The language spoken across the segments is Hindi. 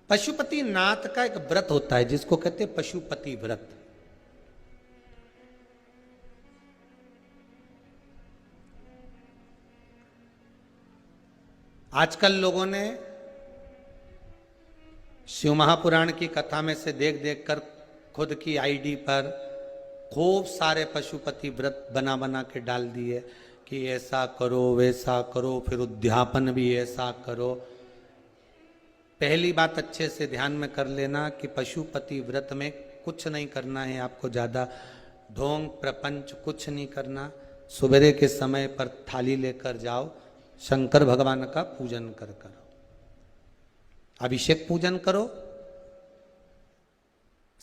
पशुपति नाथ का एक व्रत होता है जिसको कहते हैं पशुपति व्रत। आजकल लोगों ने शिव महापुराण की कथा में से देख देख कर खुद की आईडी पर खूब सारे पशुपति व्रत बना बना के डाल दिए कि ऐसा करो वैसा करो, फिर उद्यापन भी ऐसा करो। पहली बात अच्छे से ध्यान में कर लेना कि पशुपति व्रत में कुछ नहीं करना है, आपको ज़्यादा ढोंग प्रपंच कुछ नहीं करना। सवेरे के समय पर थाली लेकर जाओ, शंकर भगवान का पूजन कर करो, अभिषेक पूजन करो,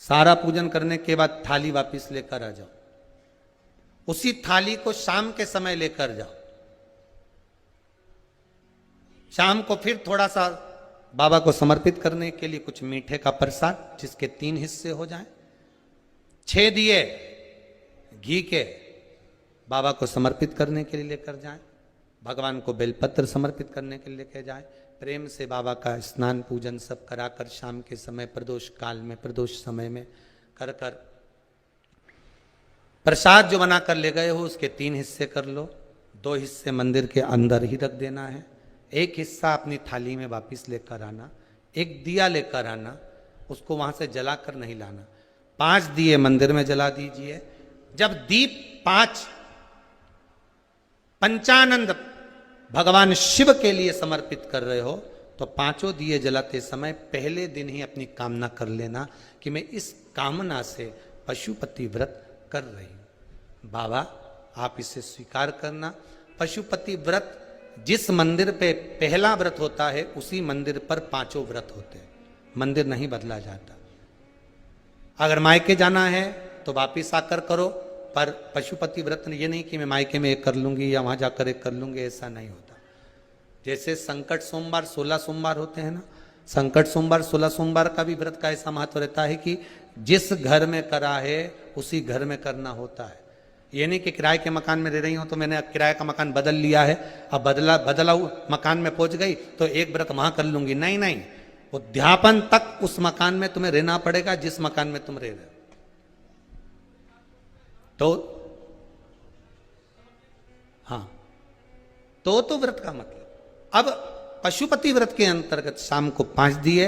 सारा पूजन करने के बाद थाली वापस लेकर आ जाओ। उसी थाली को शाम के समय लेकर जाओ। शाम को फिर थोड़ा सा बाबा को समर्पित करने के लिए कुछ मीठे का प्रसाद, जिसके 3 हिस्से हो जाएं। 6 दिए घी के बाबा को समर्पित करने के लिए लेकर जाएं। भगवान को बेलपत्र समर्पित करने के लिए लेकर जाएं। प्रेम से बाबा का स्नान पूजन सब कराकर शाम के समय प्रदोष काल में, प्रदोष समय में कर कर प्रसाद जो बनाकर ले गए हो उसके 3 हिस्से कर लो। 2 हिस्से मंदिर के अंदर ही रख देना है, 1 हिस्सा अपनी थाली में वापस लेकर आना। 1 दिया लेकर आना, उसको वहां से जलाकर नहीं लाना। 5 दिए मंदिर में जला दीजिए। जब दीप 5 पंचानंद भगवान शिव के लिए समर्पित कर रहे हो तो 5 दिए जलाते समय पहले दिन ही अपनी कामना कर लेना कि मैं इस कामना से पशुपति व्रत कर रही हूं। बाबा आप इसे स्वीकार करना। पशुपति व्रत जिस मंदिर पे पहला व्रत होता है उसी मंदिर पर 5 व्रत होते हैं, मंदिर नहीं बदला जाता। अगर मायके जाना है तो वापिस आकर करो, पर पशुपति व्रत ये नहीं कि मैं मायके में 1 कर लूंगी या वहां जाकर 1 कर लूंगी, ऐसा नहीं होता। जैसे संकट सोमवार 16 सोमवार होते हैं ना, संकट सोमवार 16 सोमवार का भी व्रत का ऐसा महत्व रहता है कि जिस घर में करा है उसी घर में करना होता है। ये नहीं कि किराए के मकान में रह रही हूं तो मैंने किराए का मकान बदल लिया है, अब बदला मकान में पहुंच गई तो 1 व्रत वहां कर लूंगी। नहीं नहीं, उद्यापन तक उस मकान में तुम्हें रहना पड़ेगा जिस मकान में तुम रह रहे हो। तो हाँ, तो व्रत का मतलब। अब पशुपति व्रत के अंतर्गत शाम को 5 दिए,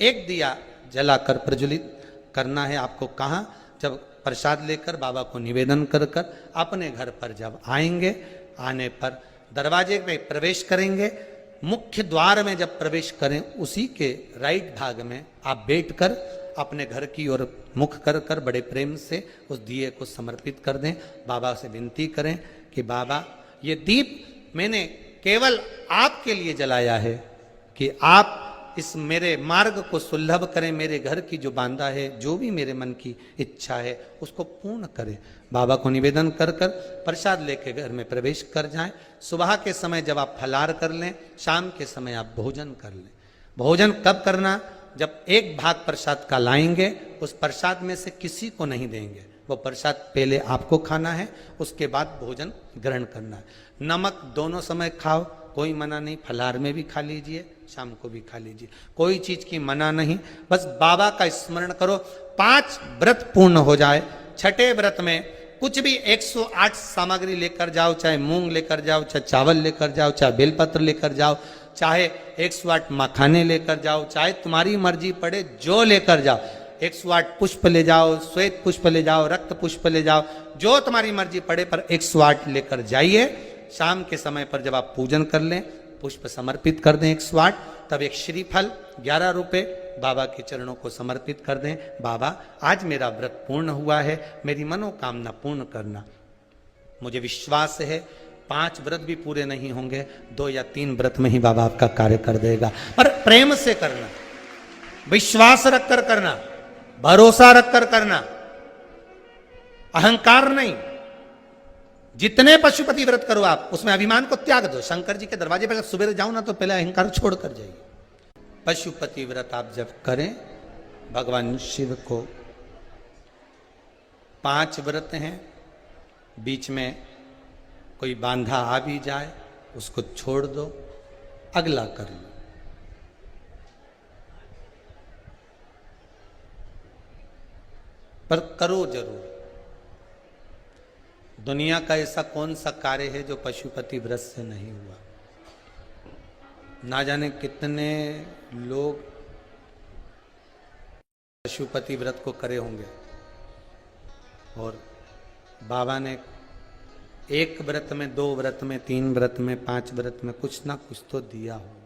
1 दिया जलाकर प्रज्वलित करना है आपको। कहां? जब प्रसाद लेकर बाबा को निवेदन कर कर अपने घर पर जब आएंगे, आने पर दरवाजे में प्रवेश करेंगे। मुख्य द्वार में जब प्रवेश करें उसी के राइट भाग में आप बैठकर अपने घर की ओर मुख कर कर बड़े प्रेम से उस दिए को समर्पित कर दें। बाबा से विनती करें कि बाबा ये दीप मैंने केवल आपके लिए जलाया है कि आप इस मेरे मार्ग को सुलभ करें, मेरे घर की जो बांधा है, जो भी मेरे मन की इच्छा है उसको पूर्ण करें। बाबा को निवेदन कर कर प्रसाद लेके घर में प्रवेश कर जाएं। सुबह के समय जब आप फलाहार कर लें, शाम के समय आप भोजन कर लें। भोजन कब करना? जब 1 भाग प्रसाद का लाएंगे, उस प्रसाद में से किसी को नहीं देंगे। वो प्रसाद पहले आपको खाना है, उसके बाद भोजन ग्रहण करना है। नमक दोनों समय खाओ, कोई मना नहीं। फलाहार में भी खा लीजिए, शाम को भी खा लीजिए, कोई चीज की मना नहीं। बस बाबा का स्मरण करो। 5 व्रत पूर्ण हो जाए। 6ठे व्रत में कुछ भी 108 सामग्री लेकर जाओ, चाहे मूंग लेकर जाओ, चाहे चावल लेकर जाओ, चाहे बेलपत्र लेकर जाओ, चाहे 108 मखाने लेकर जाओ, चाहे तुम्हारी मर्जी पड़े जो लेकर जाओ। 108 पुष्प ले जाओ, श्वेत पुष्प ले जाओ, रक्त पुष्प ले जाओ, जो तुम्हारी मर्जी पड़े, पर 108 लेकर जाइए। शाम के समय पर जब आप पूजन कर लें, पुष्प समर्पित कर दें 108, तब एक श्रीफल 11 रुपए बाबा के चरणों को समर्पित कर दें। बाबा आज मेरा व्रत पूर्ण हुआ है, मेरी मनोकामना पूर्ण करना। मुझे विश्वास है 5 व्रत भी पूरे नहीं होंगे, 2 या 3 व्रत में ही बाबा आपका कार्य कर देगा। पर प्रेम से करना, विश्वास रखकर करना, भरोसा रखकर करना, अहंकार नहीं। जितने पशुपति व्रत करो आप, उसमें अभिमान को त्याग दो। शंकर जी के दरवाजे पर जब सुबह जाओ ना तो पहले अहंकार छोड़ कर जाइए। पशुपति व्रत आप जब करें, भगवान शिव को 5 व्रत हैं, बीच में कोई बांधा आ भी जाए उसको छोड़ दो, अगला कर लो। पर करो जरूर। दुनिया का ऐसा कौन सा कार्य है जो पशुपति व्रत से नहीं हुआ। ना जाने कितने लोग पशुपति व्रत को करे होंगे और बाबा ने एक व्रत में, 2 व्रत में, 3 व्रत में, 5 व्रत में कुछ ना कुछ तो दिया हो।